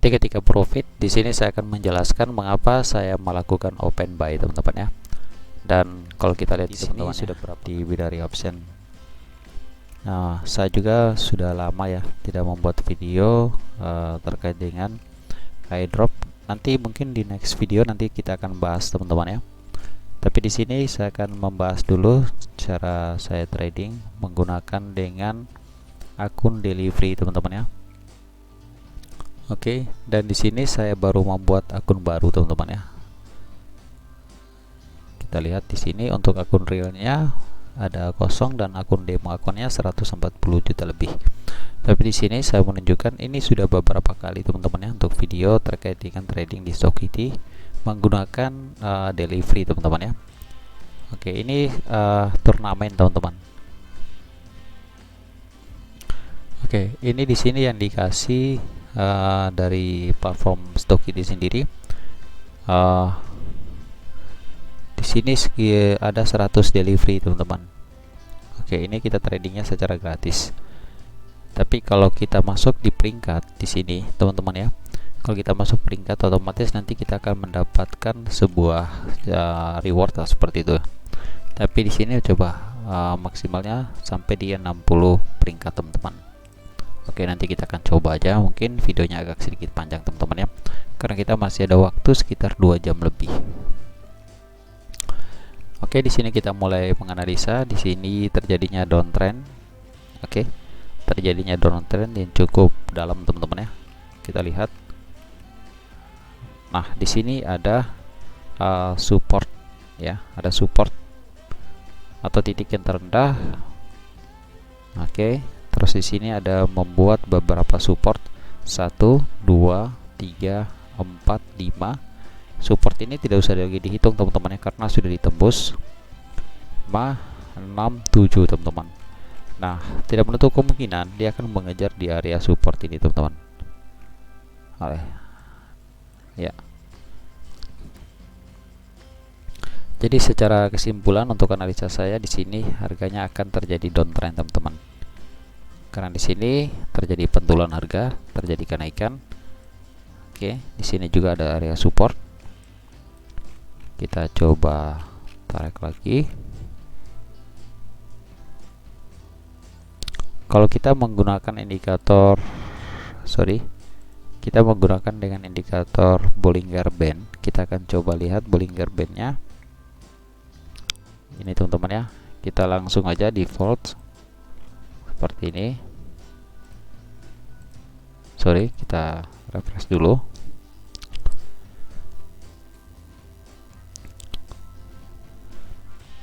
Jadi ketika profit, di sini saya akan menjelaskan mengapa saya melakukan open buy, teman-teman ya. Dan kalau kita lihat di sini sudah berapa di binary option. Nah, saya juga sudah lama ya tidak membuat video terkait dengan airdrop. Nanti mungkin di next video nanti kita akan bahas, teman-teman ya. Tapi di sini saya akan membahas dulu cara saya trading menggunakan dengan akun delivery, teman-teman ya. Oke, dan di sini saya baru membuat akun baru, teman-teman ya. Kita lihat di sini untuk akun realnya ada kosong dan akun demo akunnya 140 juta lebih. Tapi di sini saya menunjukkan ini sudah beberapa kali, teman-teman ya, untuk video terkait dengan trading di Stokity menggunakan delivery, teman-teman ya. Oke, ini turnamen, teman-teman. Oke, ini di sini yang dikasih dari platform Stokity sendiri. Di sini ada 100 delivery, teman-teman. Oke, ini kita tradingnya secara gratis. Tapi kalau kita masuk di peringkat di sini, teman-teman ya, kalau kita masuk peringkat otomatis nanti kita akan mendapatkan sebuah reward seperti itu. Tapi di sini coba maksimalnya sampai di 60 peringkat, teman-teman. Oke, nanti kita akan coba aja, mungkin videonya agak sedikit panjang, teman-teman ya, karena kita masih ada waktu sekitar 2 jam lebih. Oke, di sini kita mulai menganalisa. Di sini terjadinya downtrend. Oke, terjadinya downtrend yang cukup dalam, teman-teman ya. Kita lihat. Nah, di sini ada support ya, ada support atau titik yang terendah. Oke, terus di sini ada membuat beberapa support 1, 2, 3, 4, 5. Support ini tidak usah lagi dihitung, teman-teman ya, karena sudah ditembus 5, 6, 7, teman-teman. Nah, tidak menutup kemungkinan dia akan mengejar di area support ini, teman-teman. Ya. Jadi secara kesimpulan untuk analisa saya di sini harganya akan terjadi downtrend, teman-teman. Karena di sini terjadi pentulan harga, terjadi kenaikan. Oke, di sini juga ada area support. Kita coba tarik lagi. Kalau kita menggunakan indikator, kita menggunakan dengan indikator Bollinger Band, kita akan coba lihat Bollinger Bandnya. Ini, teman-teman ya, kita langsung aja default seperti ini. Kita refresh dulu.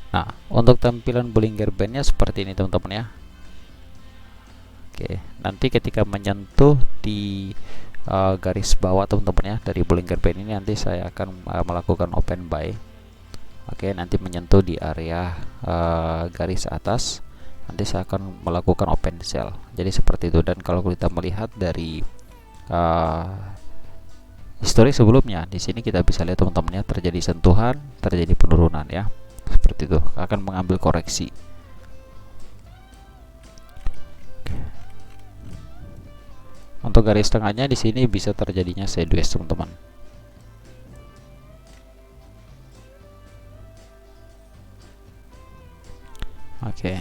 Nah, untuk tampilan Bollinger Bandnya seperti ini, teman-teman ya. Oke, nanti ketika menyentuh di garis bawah, teman-teman ya, dari Bollinger Band ini nanti saya akan melakukan open buy. Oke, nanti menyentuh di area garis atas, nanti saya akan melakukan open sell. Jadi seperti itu. Dan kalau kita melihat dari histori sebelumnya, di sini kita bisa lihat, teman-teman ya, terjadi sentuhan, terjadi penurunan ya. Seperti itu, akan mengambil koreksi. Untuk garis tengahnya di sini bisa terjadinya sideways, teman-teman. Oke,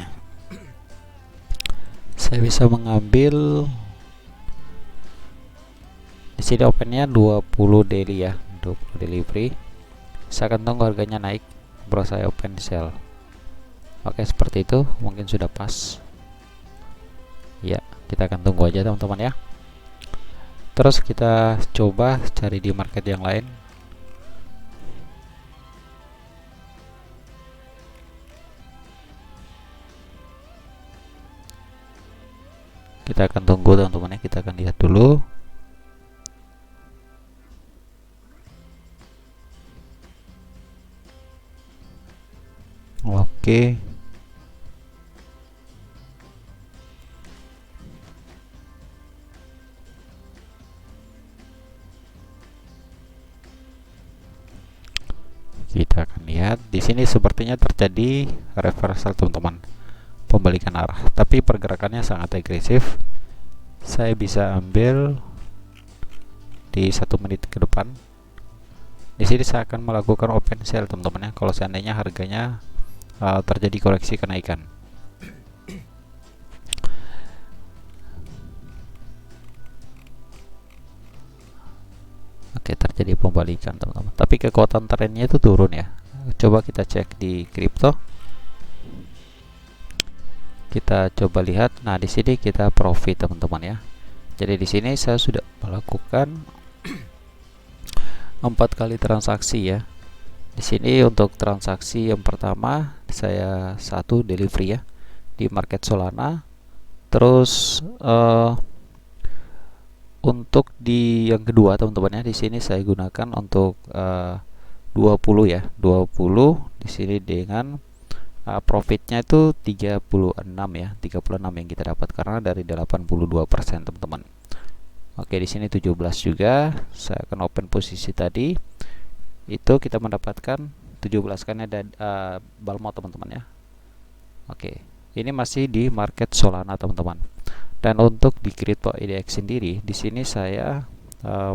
saya bisa mengambil di sini opennya 20 daily ya, 20 delivery. Saya akan tunggu harganya naik baru saya open sell. Oke, seperti itu, mungkin sudah pas ya. Kita akan tunggu aja, teman-teman ya. Terus kita coba cari di market yang lain. Kita akan tunggu, teman-teman ya, kita akan lihat dulu. Oke. Kita akan lihat di sini sepertinya terjadi reversal, teman-teman, pembalikan arah, tapi pergerakannya sangat agresif. Saya bisa ambil di 1 menit ke depan. Di sini saya akan melakukan open sell teman-teman ya, kalau seandainya harganya terjadi koreksi kenaikan. Oke, terjadi pembalikan teman-teman, tapi kekuatan trennya itu turun ya. Coba kita cek di kripto, kita coba lihat. Nah, di sini kita profit teman-teman ya. Jadi di sini saya sudah melakukan 4 kali transaksi ya. Di sini untuk transaksi yang pertama saya 1 delivery ya di market Solana. Terus untuk di yang kedua teman-teman ya, di sini saya gunakan untuk 20 ya, 20 di sini dengan profitnya itu 36 ya, 36 yang kita dapat karena dari 82% teman-teman. Oke, di sini 17 juga. Saya akan open posisi tadi. Itu kita mendapatkan 17 kan ada balmo teman-teman ya. Oke, ini masih di market Solana teman-teman. Dan untuk di crypto IDX sendiri, di sini saya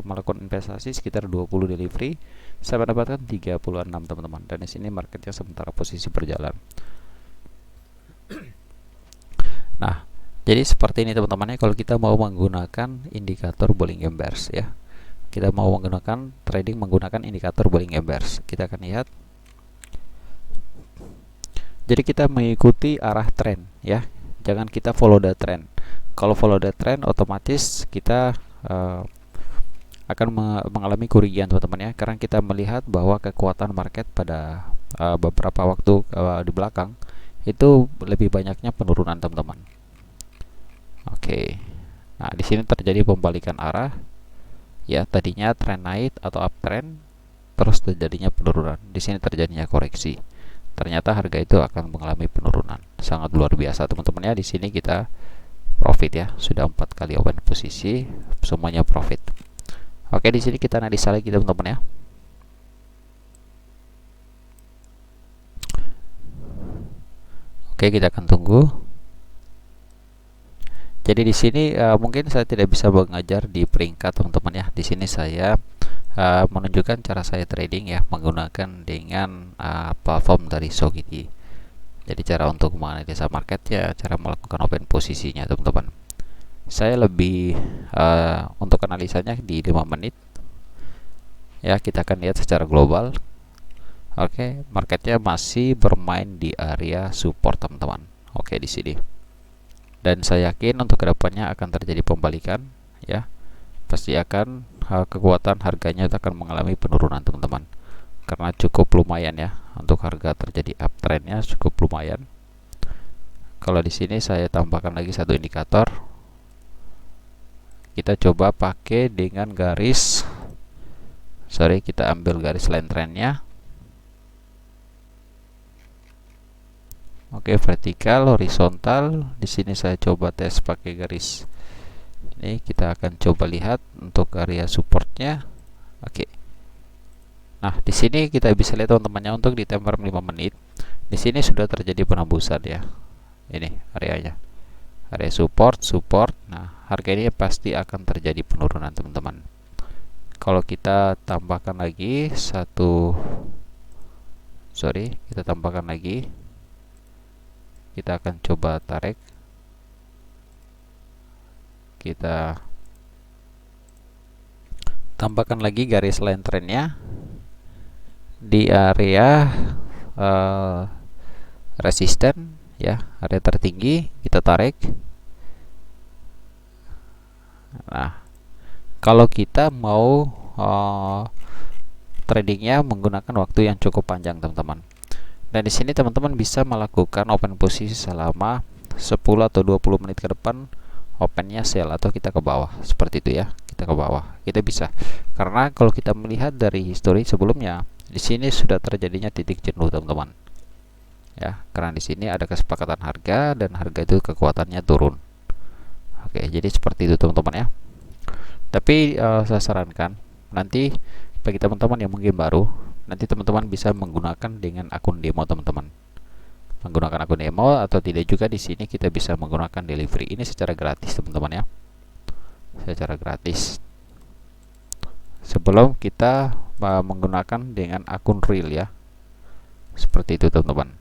melakukan investasi sekitar 20 delivery. Saya mendapatkan 36 teman-teman. Dan di sini marketnya sementara posisi berjalan. Nah, jadi seperti ini teman-teman ya, kalau kita mau menggunakan indikator Bollinger Bands ya. Kita mau menggunakan trading menggunakan indikator Bollinger Bands. Kita akan lihat. Jadi kita mengikuti arah tren ya. Jangan kita follow the trend. Kalau follow the trend otomatis kita akan mengalami kerugian teman-teman ya, karena kita melihat bahwa kekuatan market pada beberapa waktu di belakang itu lebih banyaknya penurunan teman-teman. Oke. Nah, di sini terjadi pembalikan arah ya, tadinya tren naik atau uptrend terus terjadinya penurunan. Di sini terjadinya koreksi. Ternyata harga itu akan mengalami penurunan. Sangat luar biasa teman-teman ya. Di sini kita profit ya. Sudah 4 kali open posisi, semuanya profit. Oke, di sini kita analisa lagi teman-teman ya. Oke, kita akan tunggu. Jadi di sini mungkin saya tidak bisa mengajar di peringkat teman-teman ya. Di sini saya menunjukkan cara saya trading ya, menggunakan dengan platform dari Shogity. Jadi cara untuk menganalisa marketnya, cara melakukan open posisinya teman-teman. Saya lebih untuk analisanya di 5 menit ya. Kita akan lihat secara global. Oke, marketnya masih bermain di area support teman-teman. Oke, di sini. Dan saya yakin untuk kedepannya akan terjadi pembalikan ya. Pasti akan kekuatan harganya akan mengalami penurunan teman-teman, karena cukup lumayan ya untuk harga terjadi uptrendnya cukup lumayan. Kalau di sini saya tambahkan lagi 1 indikator. Kita coba pakai dengan garis, kita ambil garis line trendnya. Oke, vertikal, horizontal. Di sini saya coba tes pakai garis. Ini kita akan coba lihat untuk area supportnya. Oke. Nah, di sini kita bisa lihat teman-temannya untuk di time frame 5 menit. Di sini sudah terjadi penembusan ya. Ini areanya. Area support. Nah, harga ini pasti akan terjadi penurunan teman-teman. Kalau kita tambahkan lagi kita tambahkan lagi. Kita akan coba tarik. Kita tambahkan lagi garis line trendnya di area resisten ya, area tertinggi. Kita tarik. Nah, kalau kita mau tradingnya menggunakan waktu yang cukup panjang teman-teman. Dan di sini teman-teman bisa melakukan open posisi selama 10 atau 20 menit ke depan, opennya sell atau kita ke bawah seperti itu ya. Kita ke bawah. Kita bisa. Karena kalau kita melihat dari histori sebelumnya, di sini sudah terjadinya titik jenuh teman-teman. Ya, karena di sini ada kesepakatan harga dan harga itu kekuatannya turun. Oke, jadi seperti itu teman-teman ya. Tapi saya sarankan nanti bagi teman-teman yang mungkin baru, nanti teman-teman bisa menggunakan dengan akun demo teman-teman. Menggunakan akun demo atau tidak juga di sini kita bisa menggunakan delivery. Ini secara gratis teman-teman ya. Secara gratis. sebelum kita menggunakan dengan akun real ya. Seperti itu teman-teman.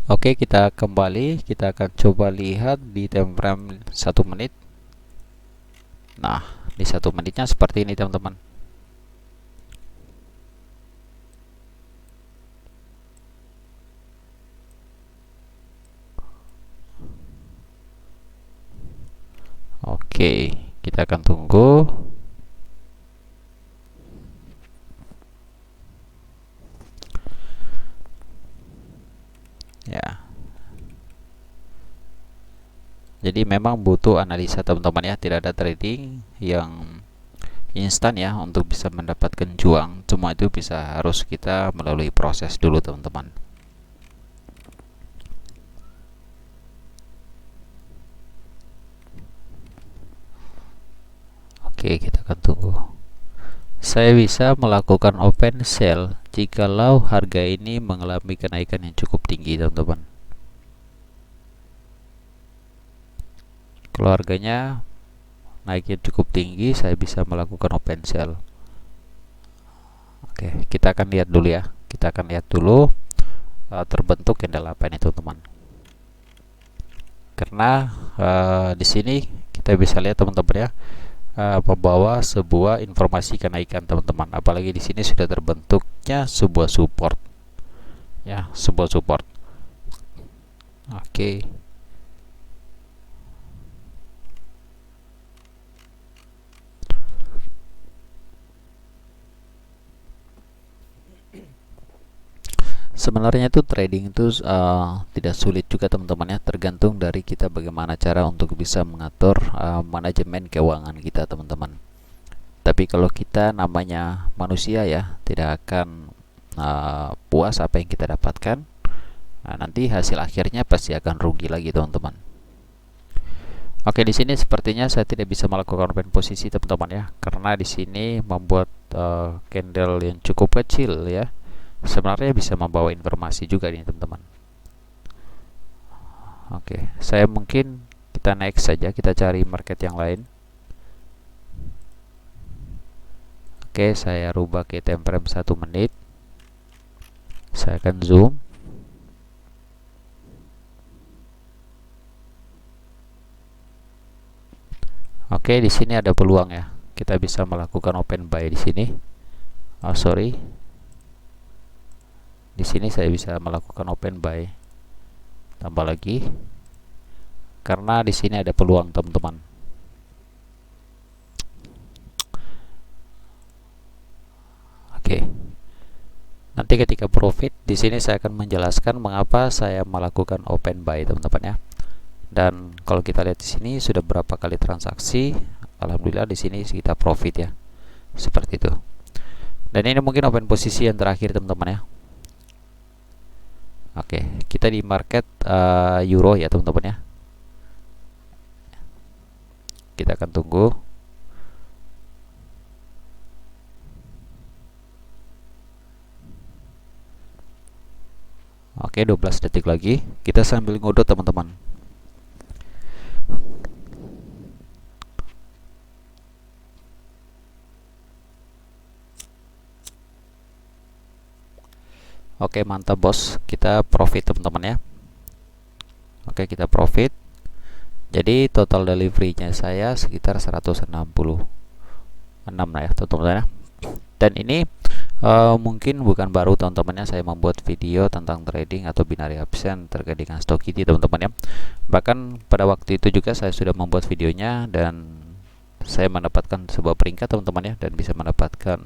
Oke, kita kembali, kita akan coba lihat di time frame 1 menit. Nah, di 1 menitnya seperti ini teman-teman. Oke, kita akan tunggu. Ya. Jadi memang butuh analisa teman-teman ya, tidak ada trading yang instan ya untuk bisa mendapatkan cuan. Semua itu bisa harus kita melalui proses dulu teman-teman. Oke, kita akan tunggu. Saya bisa melakukan open sell jikalau harga ini mengalami kenaikan yang cukup tinggi teman-teman. Kalau harganya naiknya cukup tinggi, saya bisa melakukan open sell. Oke, kita akan lihat dulu ya. Kita akan lihat dulu terbentuk candle apa ini teman-teman. Karena di sini kita bisa lihat teman-teman ya, membawa sebuah informasi kenaikan teman-teman. Apalagi di sini sudah terbentuknya sebuah support ya, sebuah support. Oke. Sebenarnya itu trading itu tidak sulit juga teman-teman ya, tergantung dari kita bagaimana cara untuk bisa mengatur manajemen keuangan kita teman-teman. Tapi kalau kita namanya manusia ya, tidak akan puas apa yang kita dapatkan. Nanti hasil akhirnya pasti akan rugi lagi teman-teman. Oke, di sini sepertinya saya tidak bisa melakukan open posisi teman-teman ya, karena di sini membuat candle yang cukup kecil ya. Sebenarnya bisa membawa informasi juga nih teman-teman. Oke, saya mungkin kita next saja, kita cari market yang lain. Oke, saya rubah ke time frame 1 menit. Saya akan zoom. Oke, di sini ada peluang ya. Kita bisa melakukan open buy di sini. Oh, sorry. Di sini saya bisa melakukan open buy. Tambah lagi. Karena di sini ada peluang, teman-teman. Oke. Nanti ketika profit, di sini saya akan menjelaskan mengapa saya melakukan open buy, teman-teman ya. Dan kalau kita lihat di sini sudah berapa kali transaksi, alhamdulillah di sini kita profit ya. Seperti itu. Dan ini mungkin open posisi yang terakhir, teman-teman ya. Oke, kita di market euro ya teman-teman ya. Kita akan tunggu. Oke, 12 detik lagi. Kita sambil ngodot teman-teman. Oke, mantap bos. Kita profit teman-teman ya. Oke, kita profit. Jadi total delivery-nya saya sekitar 166 lah ya teman-teman ya. Dan ini mungkin bukan baru teman-teman ya, saya membuat video tentang trading atau binary option terkait dengan Stochastic teman-teman ya. Bahkan pada waktu itu juga saya sudah membuat videonya dan saya mendapatkan sebuah peringkat teman-teman ya, dan bisa mendapatkan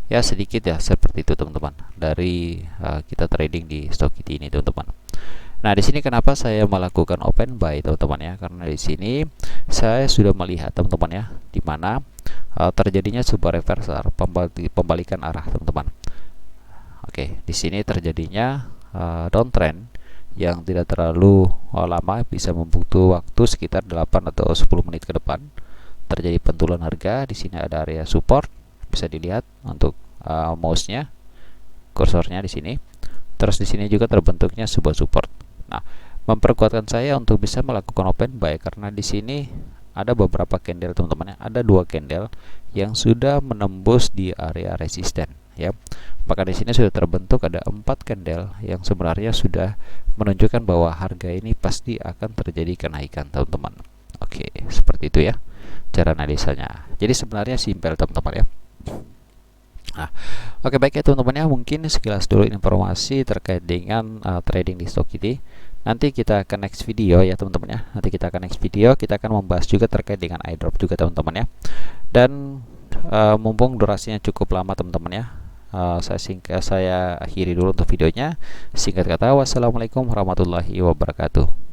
ya sedikit ya seperti itu teman-teman dari kita trading di Stochastic ini teman-teman. Nah, di sini kenapa saya melakukan open buy teman-teman ya? Karena di sini saya sudah melihat teman-teman ya, di mana terjadinya sebuah reversal, pembalikan arah teman-teman. Oke, di sini terjadinya downtrend yang tidak terlalu lama, bisa membutuhkan waktu sekitar 8 atau 10 menit ke depan. Terjadi pentulan harga. Di sini ada area support, bisa dilihat untuk mouse-nya, kursornya di sini. Terus di sini juga terbentuknya sebuah support. Nah, memperkuatkan saya untuk bisa melakukan open buy karena di sini ada beberapa candle teman-teman ya, ada 2 candle yang sudah menembus di area resisten ya. Maka di sini sudah terbentuk ada 4 candle yang sebenarnya sudah menunjukkan bahwa harga ini pasti akan terjadi kenaikan teman-teman. Oke, seperti itu ya cara analisanya. Jadi sebenarnya simpel teman-teman ya. Nah, oke baik ya teman-teman ya, mungkin sekilas dulu informasi terkait dengan trading di Stokity. Nanti kita akan next video ya teman-teman ya. Nanti kita akan next video, kita akan membahas juga terkait dengan iDrop juga teman-teman ya. Dan mumpung durasinya cukup lama teman-teman ya, saya akhiri dulu untuk videonya. Singkat kata, wassalamualaikum warahmatullahi wabarakatuh.